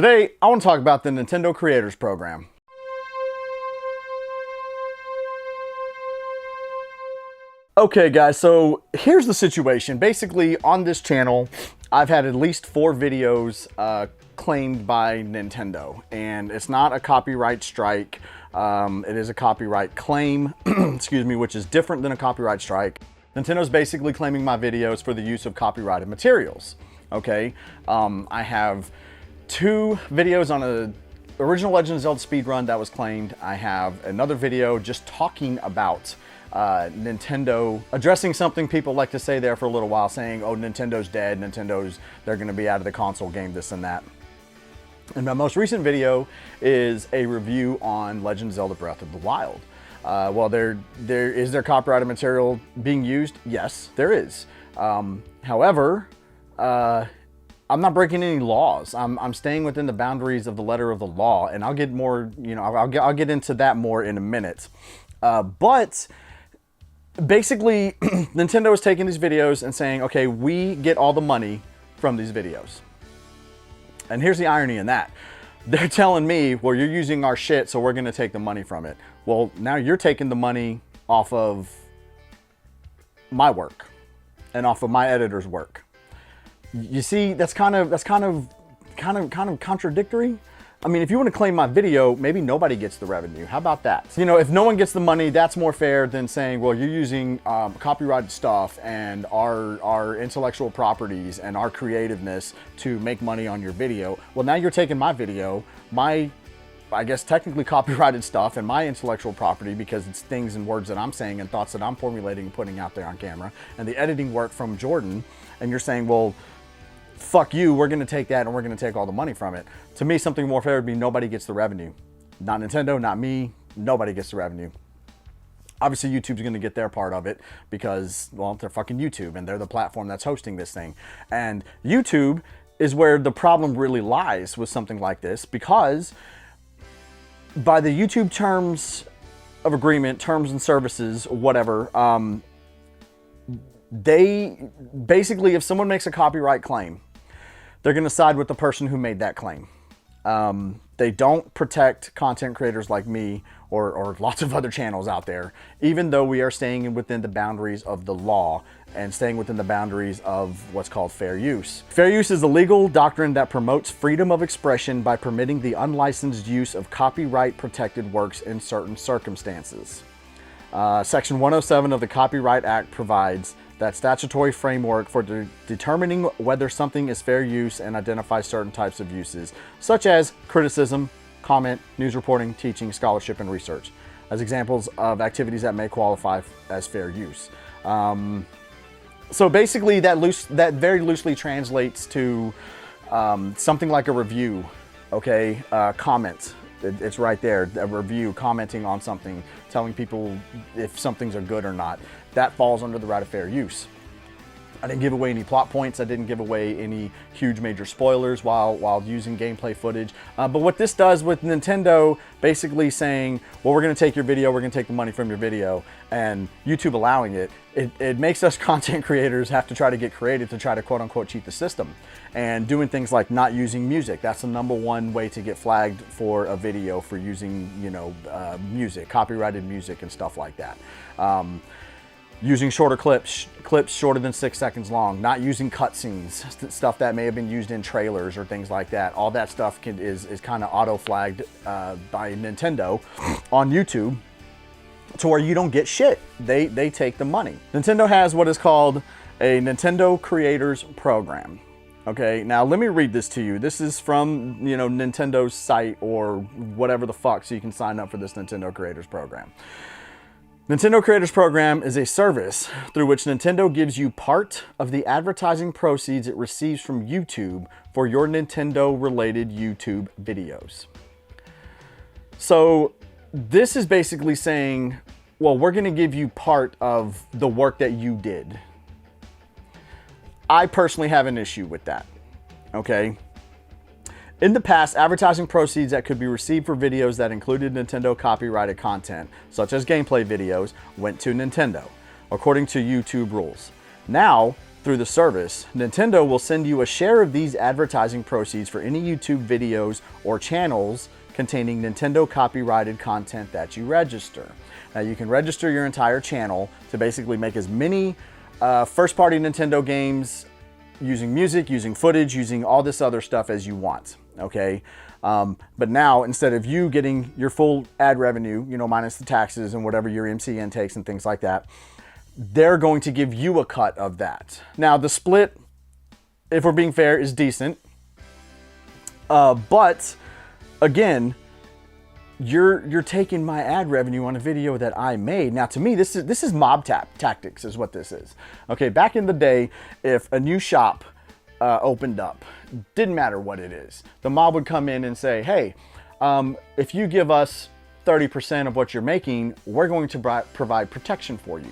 Today, I want to talk about the Nintendo Creators Program. Okay guys, so here's the situation. Basically, on this channel, I've had at least 4 videos claimed by Nintendo, and it's not a copyright strike. It is a copyright claim, excuse me, which is different than a copyright strike. Nintendo's basically claiming my videos for the use of copyrighted materials, okay? I have 2 videos on a original Legend of Zelda speedrun that was claimed. I have another video just talking about Nintendo, addressing something people like to say there for a little while, saying, oh, Nintendo's dead, they're gonna be out of the console game, this and that. And my most recent video is a review on Legend of Zelda Breath of the Wild. Well, is there copyrighted material being used? Yes, there is. However, I'm not breaking any laws. I'm staying within the boundaries of the letter of the law, and I'll get more, I'll get into that more in a minute. But basically, Nintendo is taking these videos and saying, okay, we get all the money from these videos. And here's the irony in that. They're telling me, well, you're using our shit, so we're gonna take the money from it. Well, now you're taking the money off of my work and off of my editor's work. You see, that's kind of contradictory. I mean, if you want to claim my video, maybe nobody gets the revenue. How about that? You know, if no one gets the money, that's more fair than saying, well, you're using copyrighted stuff and our intellectual properties and our creativeness to make money on your video. Well, now you're taking my video, my, I guess, technically copyrighted stuff and my intellectual property, because it's things and words that I'm saying and thoughts that I'm formulating and putting out there on camera, and the editing work from Jordan, and you're saying, well, fuck you, we're gonna take that and we're gonna take all the money from it. To me, something more fair would be nobody gets the revenue. Not Nintendo, not me, nobody gets the revenue. Obviously, YouTube's gonna get their part of it because, well, they're fucking YouTube and they're the platform that's hosting this thing. And YouTube is where the problem really lies with something like this, because by the YouTube terms of agreement, terms and services, whatever, they basically, if someone makes a copyright claim, they're going to side with the person who made that claim. They don't protect content creators like me or lots of other channels out there, even though we are staying within the boundaries of the law and staying within the boundaries of what's called fair use. Fair use is a legal doctrine that promotes freedom of expression by permitting the unlicensed use of copyright protected works in certain circumstances. Section 107 of the Copyright Act provides that statutory framework for determining whether something is fair use and identifies certain types of uses, such as criticism, comment, news reporting, teaching, scholarship, and research, as examples of activities that may qualify as fair use. So basically, that very loosely translates to something like a review, okay? Comment. It's right there, a review, commenting on something, telling people if something's a good or not. That falls under the right of fair use. I didn't give away any plot points. I didn't give away any huge major spoilers while using gameplay footage. But what this does with Nintendo basically saying, well, we're going to take your video, we're going to take the money from your video, and YouTube allowing it, it makes us content creators have to try to get creative to try to quote unquote cheat the system. And doing things like not using music. That's the #1 way to get flagged for a video, for using, music, copyrighted music and stuff like that. Using shorter clips shorter than 6 seconds long, not using cutscenes, stuff that may have been used in trailers or things like that. All that stuff is kind of auto-flagged by Nintendo on YouTube to where you don't get shit. They take the money. Nintendo has what is called a Nintendo Creators Program. Okay, now let me read this to you. This is from, Nintendo's site or whatever the fuck, so you can sign up for this Nintendo Creators Program. Nintendo Creators Program is a service through which Nintendo gives you part of the advertising proceeds it receives from YouTube for your Nintendo-related YouTube videos. So this is basically saying, well, we're going to give you part of the work that you did. I personally have an issue with that, okay? In the past, advertising proceeds that could be received for videos that included Nintendo copyrighted content, such as gameplay videos, went to Nintendo, according to YouTube rules. Now, through the service, Nintendo will send you a share of these advertising proceeds for any YouTube videos or channels containing Nintendo copyrighted content that you register. Now you can register your entire channel to basically make as many first-party Nintendo games using music, using footage, using all this other stuff as you want, okay? But now, instead of you getting your full ad revenue, you know, minus the taxes and whatever your MCN takes and things like that, they're going to give you a cut of that. Now, the split, if we're being fair, is decent. But again, you're taking my ad revenue on a video that I made. Now, to me, this is mob tactics is what this is. Okay, back in the day, if a new shop opened up, didn't matter what it is, the mob would come in and say, hey, if you give us 30% of what you're making, we're going to provide protection for you.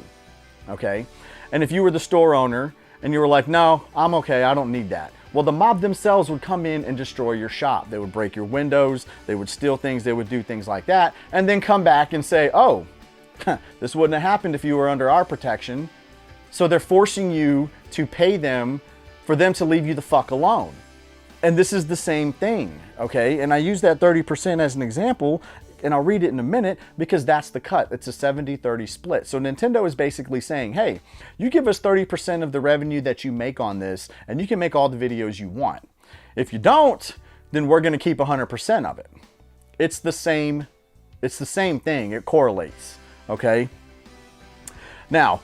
Okay, and if you were the store owner and you were like, no, I'm okay, I don't need that. Well, the mob themselves would come in and destroy your shop. They would break your windows, they would steal things, they would do things like that, and then come back and say, oh, this wouldn't have happened if you were under our protection. So they're forcing you to pay them for them to leave you the fuck alone. And this is the same thing, okay? And I use that 30% as an example, and I'll read it in a minute, because that's the cut. It's a 70-30 split. So Nintendo is basically saying, hey, you give us 30% of the revenue that you make on this, and you can make all the videos you want. If you don't, then we're gonna keep 100% of it. It's the same thing, it correlates, okay? Now,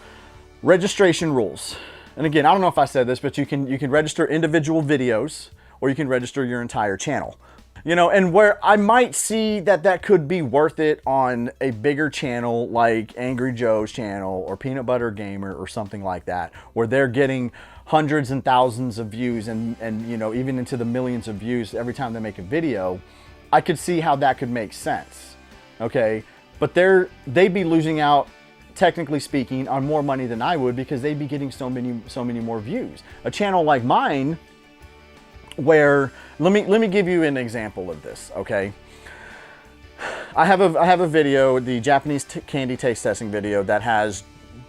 registration rules. And again, I don't know if I said this, but you can register individual videos, or you can register your entire channel. You know, and where I might see that could be worth it on a bigger channel like Angry Joe's channel or Peanut Butter Gamer or something like that, where they're getting hundreds and thousands of views and you know, even into the millions of views every time they make a video, I could see how that could make sense, okay? But they'd be losing out, technically speaking, on more money than I would, because they'd be getting so many more views. A channel like mine, where let me give you an example of this, okay? I have a video, the Japanese candy taste testing video, that has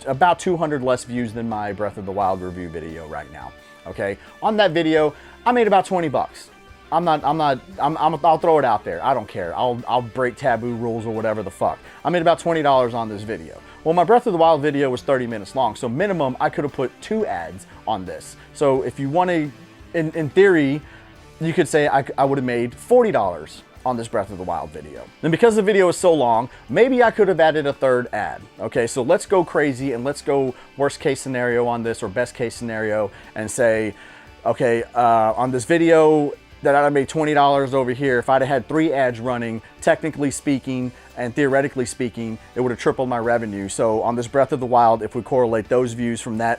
about 200 less views than my Breath of the Wild review video right now. Okay, on that video, I made about 20 bucks. I'll throw it out there. I don't care. I'll break taboo rules or whatever the fuck. I made about $20 on this video. Well, my Breath of the Wild video was 30 minutes long, so minimum I could have put 2 ads on this. So if you want to, in theory, you could say I would have made $40 on this Breath of the Wild video. And because the video is so long, maybe I could have added a 3rd ad. Okay, so let's go crazy and let's go worst case scenario on this, or best case scenario, and say, okay, on this video that I made $20 over here, if I'd have had 3 ads running, technically speaking and theoretically speaking, it would have tripled my revenue. So on this Breath of the Wild, if we correlate those views from that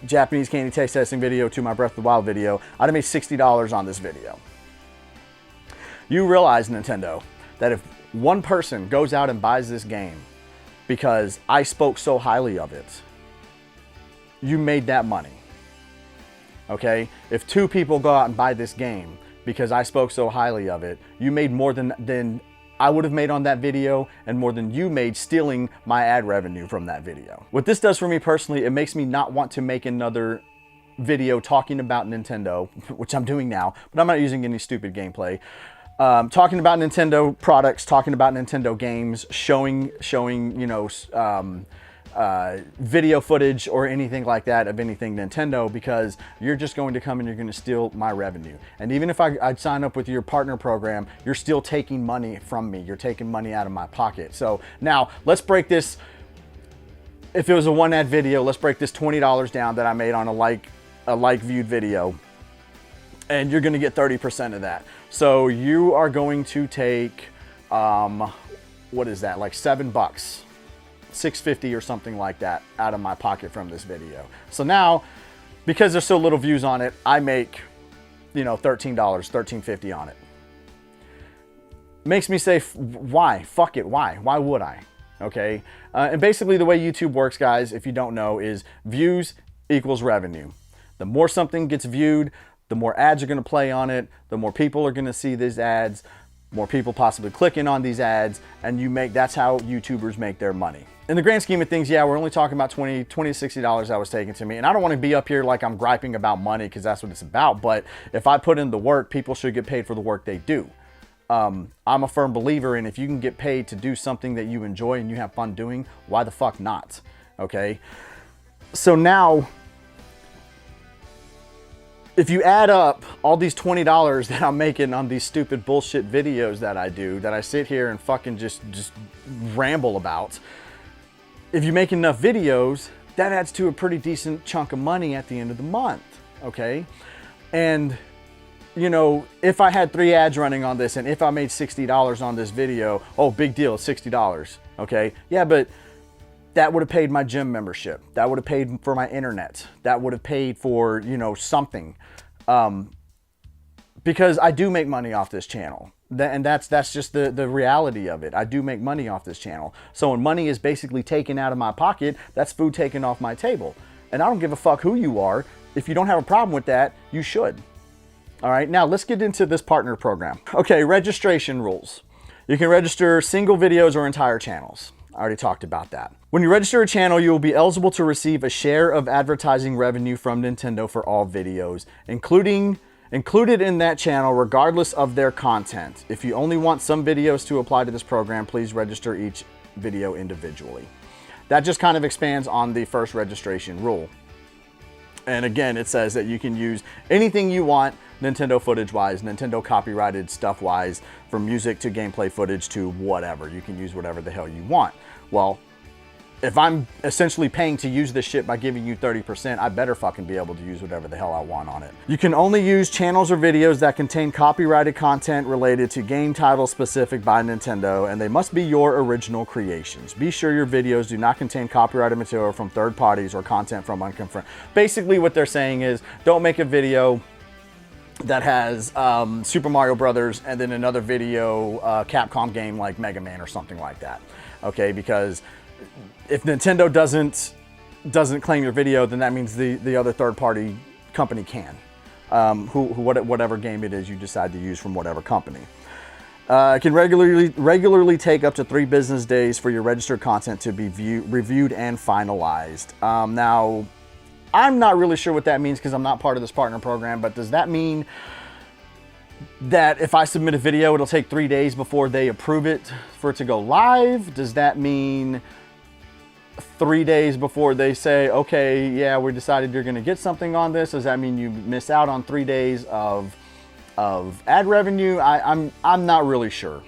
Japanese candy taste testing video to my Breath of the Wild video, I'd have made $60 on this video. You realize, Nintendo, that if one person goes out and buys this game because I spoke so highly of it, you made that money. Okay? If 2 people go out and buy this game because I spoke so highly of it, you made more than I would have made on that video, and more than you made stealing my ad revenue from that video. What this does for me personally, it makes me not want to make another video talking about Nintendo, which I'm doing now, but I'm not using any stupid gameplay. Talking about Nintendo products, talking about Nintendo games, showing you know, video footage or anything like that of anything Nintendo, because you're just going to come and you're going to steal my revenue. And even if I'd sign up with your partner program, you're still taking money from me. You're taking money out of my pocket. So now let's break this. If it was a 1 ad video, let's break this $20 down that I made on a like viewed video, and you're going to get 30% of that. So you are going to take, what is that? Like $7, $6.50 or something like that out of my pocket from this video. So now, because there's so little views on it, I make, you know, $13, $13.50 on it. Makes me say, why? Fuck it, why? Why would I? Okay? And basically the way YouTube works, guys, if you don't know, is views equals revenue. The more something gets viewed, the more ads are going to play on it, the more people are going to see these ads, more people possibly clicking on these ads, and that's how YouTubers make their money. In the grand scheme of things, yeah, we're only talking about $20 to $60 that was taken to me. And I don't want to be up here like I'm griping about money, because that's what it's about. But if I put in the work, people should get paid for the work they do. I'm a firm believer in, if you can get paid to do something that you enjoy and you have fun doing, why the fuck not? Okay. So now, if you add up all these $20 that I'm making on these stupid bullshit videos that I do, that I sit here and fucking just ramble about, if you make enough videos, that adds to a pretty decent chunk of money at the end of the month, okay? And, you know, if I had 3 ads running on this, and if I made $60 on this video, oh, big deal, $60, okay? Yeah, but that would have paid my gym membership. That would have paid for my internet. That would have paid for, you know, something. Because I do make money off this channel. And that's just the reality of it. I do make money off this channel. So when money is basically taken out of my pocket, that's food taken off my table. And I don't give a fuck who you are. If you don't have a problem with that, you should. All right, now let's get into this partner program. Okay, registration rules. You can register single videos or entire channels. I already talked about that. When you register a channel, you will be eligible to receive a share of advertising revenue from Nintendo for all videos, included in that channel, regardless of their content. If you only want some videos to apply to this program, please register each video individually. That just kind of expands on the first registration rule. And again, it says that you can use anything you want, Nintendo footage-wise, Nintendo copyrighted stuff-wise, from music to gameplay footage to whatever. You can use whatever the hell you want. Well, if I'm essentially paying to use this shit by giving you 30%, I better fucking be able to use whatever the hell I want on it. You can only use channels or videos that contain copyrighted content related to game titles specific by Nintendo, and they must be your original creations. Be sure your videos do not contain copyrighted material from third parties or content from unconfirmed. Basically what they're saying is, don't make a video that has Super Mario Brothers and then another video Capcom game like Mega Man or something like that. Okay, because if Nintendo doesn't claim your video, then that means the other third-party company can. Whatever game it is you decide to use from whatever company. It can regularly take up to 3 business days for your registered content to be reviewed and finalized. Now, I'm not really sure what that means because I'm not part of this partner program, but does that mean that if I submit a video, it'll take 3 days before they approve it for it to go live? Does that mean 3 days before they say, okay, yeah, we decided you're going to get something on this? Does that mean you miss out on 3 days of ad revenue? I'm not really sure.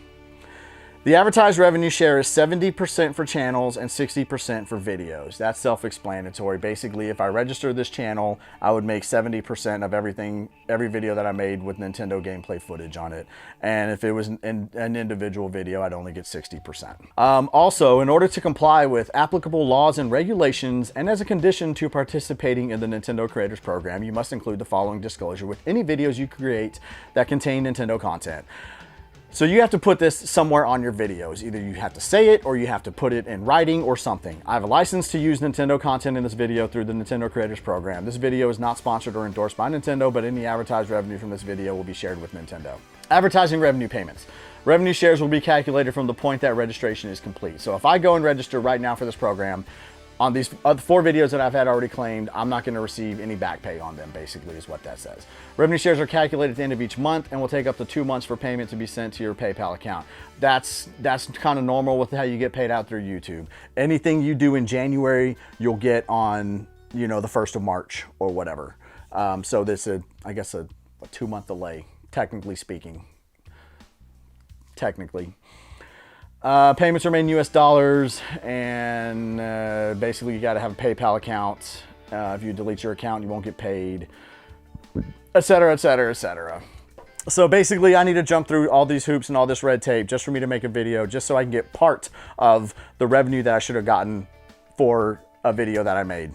The advertised revenue share is 70% for channels and 60% for videos. That's self-explanatory. Basically, if I register this channel, I would make 70% of every video that I made with Nintendo gameplay footage on it. And if it was an individual video, I'd only get 60%. Also, in order to comply with applicable laws and regulations, and as a condition to participating in the Nintendo Creators Program, you must include the following disclosure with any videos you create that contain Nintendo content. So you have to put this somewhere on your videos. Either you have to say it or you have to put it in writing or something. I have a license to use Nintendo content in this video through the Nintendo Creators Program. This video is not sponsored or endorsed by Nintendo, but any advertised revenue from this video will be shared with Nintendo. Advertising revenue payments. Revenue shares will be calculated from the point that registration is complete. So if I go and register right now for this program, on these 4 videos that I've had already claimed, I'm not going to receive any back pay on them, basically, is what that says. Revenue shares are calculated at the end of each month and will take up to 2 months for payment to be sent to your PayPal account. That's kind of normal with how you get paid out through YouTube. Anything you do in January, you'll get on, you know, the 1st of March or whatever. So this is, I guess, a 2-month delay, technically speaking. Technically. Payments are made in US dollars, and basically you got to have a PayPal account. If you delete your account, you won't get paid, etc., etc., etc. So basically I need to jump through all these hoops and all this red tape just for me to make a video, just so I can get part of the revenue that I should have gotten for a video that I made.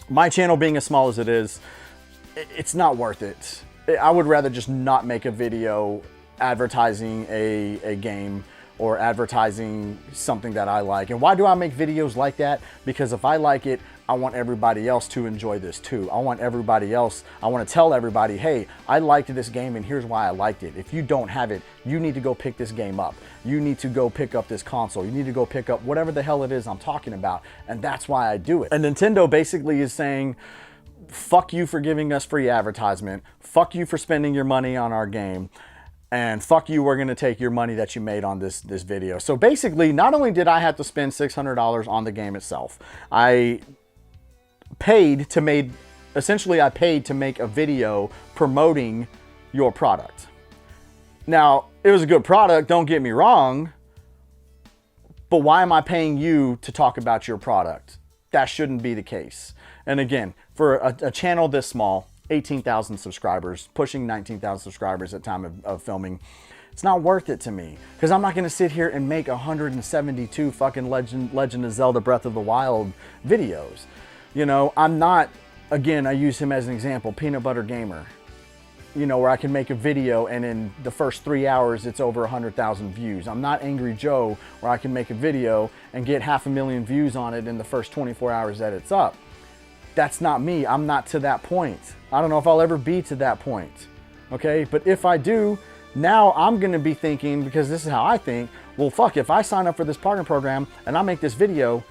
My channel being as small as it is, it's not worth it. I would rather just not make a video advertising a game or advertising something that I like. And why do I make videos like that? Because if I like it, I want everybody else to enjoy this too. I want to tell everybody, hey, I liked this game and here's why I liked it. If you don't have it, you need to go pick this game up. You need to go pick up this console. You need to go pick up whatever the hell it is I'm talking about. And that's why I do it. And Nintendo basically is saying, fuck you for giving us free advertisement. Fuck you for spending your money on our game. And fuck you, we're gonna take your money that you made on this video. So basically, not only did I have to spend $600 on the game itself, I paid to make a video promoting your product. Now, it was a good product, don't get me wrong, but why am I paying you to talk about your product? That shouldn't be the case. And again, for a channel this small, 18,000 subscribers, pushing 19,000 subscribers at time of filming, it's not worth it to me, because I'm not going to sit here and make 172 fucking Legend of Zelda Breath of the Wild videos. You know, I'm not, again, I use him as an example, Peanut Butter Gamer, you know, where I can make a video and in the first 3 hours it's over 100,000 views. I'm not Angry Joe, where I can make a video and get 500,000 views on it in the first 24 hours that it's up. That's not me. I'm not to that point. I don't know if I'll ever be to that point. Okay, but if I do, now I'm gonna be thinking, because this is how I think, well, fuck, if I sign up for this partner program and I make this video,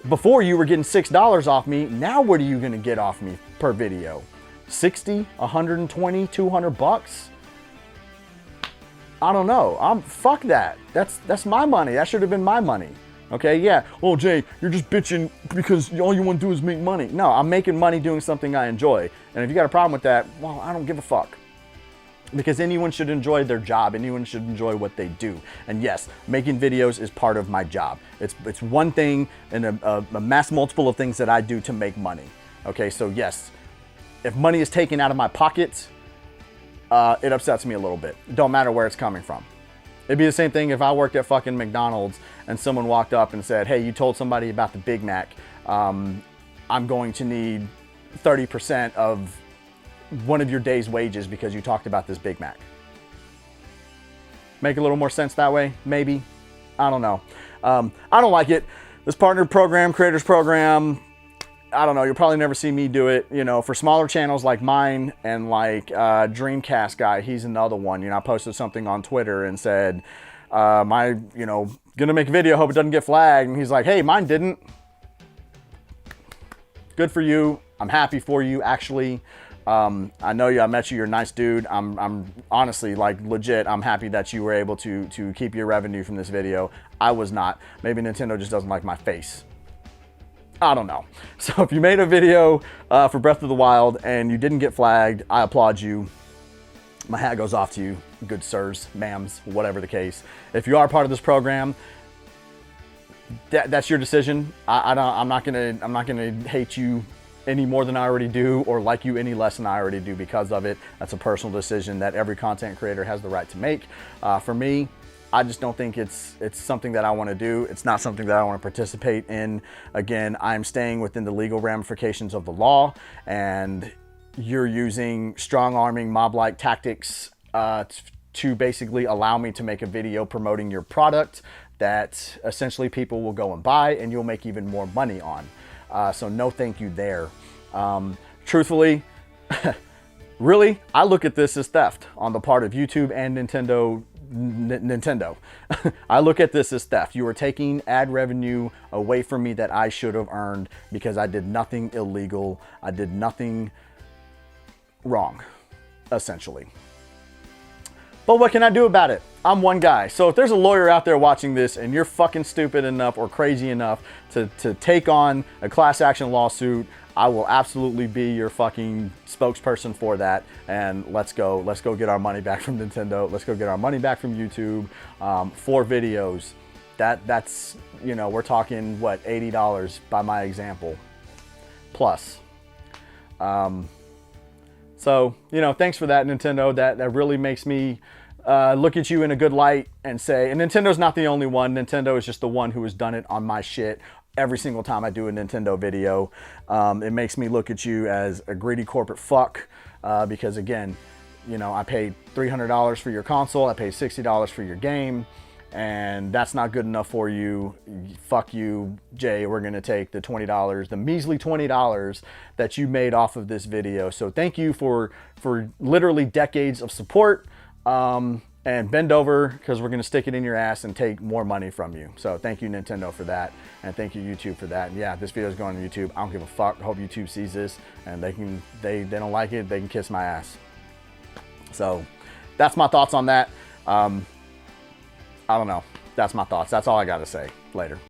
before you were getting $6 off me, now what are you gonna get off me per video? 60, 120, 200 bucks? I don't know. Fuck that. That's my money. That should have been my money. Okay, yeah. Oh, Jay, you're just bitching because all you want to do is make money. No, I'm making money doing something I enjoy. And if you got a problem with that, well, I don't give a fuck. Because anyone should enjoy their job. Anyone should enjoy what they do. And yes, making videos is part of my job. It's one thing and a mass multiple of things that I do to make money. Okay, so yes, if money is taken out of my pocket, it upsets me a little bit. Don't matter where it's coming from. It'd be the same thing if I worked at fucking McDonald's and someone walked up and said, hey, you told somebody about the Big Mac. I'm going to need 30% of one of your day's wages because you talked about this Big Mac. Make a little more sense that way? Maybe. I don't know. I don't like it. This partner program, creators program, I don't know. You'll probably never see me do it. You know, for smaller channels like mine and like Dreamcast guy, he's another one. You know, I posted something on Twitter and said, gonna make a video, hope it doesn't get flagged. And he's like, hey, mine didn't. Good for you. I'm happy for you, actually. I know you, I met you, you're a nice dude. I'm honestly, like, legit, I'm happy that you were able to keep your revenue from this video. I was not. Maybe Nintendo just doesn't like my face. I don't know. So if you made a video for Breath of the Wild and you didn't get flagged, I applaud you. My hat goes off to you, good sirs, ma'ams, whatever the case. If you are part of this program, that's your decision. I'm not gonna hate you any more than I already do, or like you any less than I already do because of it. That's a personal decision that every content creator has the right to make. For me, I just don't think it's something that I want to do. It's not something that I want to participate in. Again, I'm staying within the legal ramifications of the law, and you're using strong-arming mob-like tactics to basically allow me to make a video promoting your product that essentially people will go and buy and you'll make even more money on. So no thank you there. Truthfully, really, I look at this as theft on the part of YouTube and Nintendo. I look at this as theft. You are taking ad revenue away from me that I should have earned because I did nothing illegal. I did nothing wrong, essentially. But what can I do about it? I'm one guy. So if there's a lawyer out there watching this and you're fucking stupid enough or crazy enough to take on a class action lawsuit, I will absolutely be your fucking spokesperson for that. And let's go get our money back from Nintendo. Let's go get our money back from YouTube for videos. That's, you know, we're talking, what, $80 by my example, plus. So, you know, thanks for that, Nintendo. That really makes me look at you in a good light and say, and Nintendo's not the only one. Nintendo is just the one who has done it on my shit every single time I do a Nintendo video. It makes me look at you as a greedy corporate fuck because, again, you know, I paid $300 for your console. I paid $60 for your game. and that's not good enough for you, fuck you, Jay. We're going to take the $20, the measly $20 that you made off of this video. So thank you for literally decades of support. And bend over, because we're going to stick it in your ass and take more money from you. So thank you, Nintendo, for that. And thank you, YouTube, for that. And yeah, this video is going on YouTube. I don't give a fuck. I hope YouTube sees this, and they don't like it, they can kiss my ass. So that's my thoughts on that. I don't know. That's my thoughts. That's all I got to say. Later.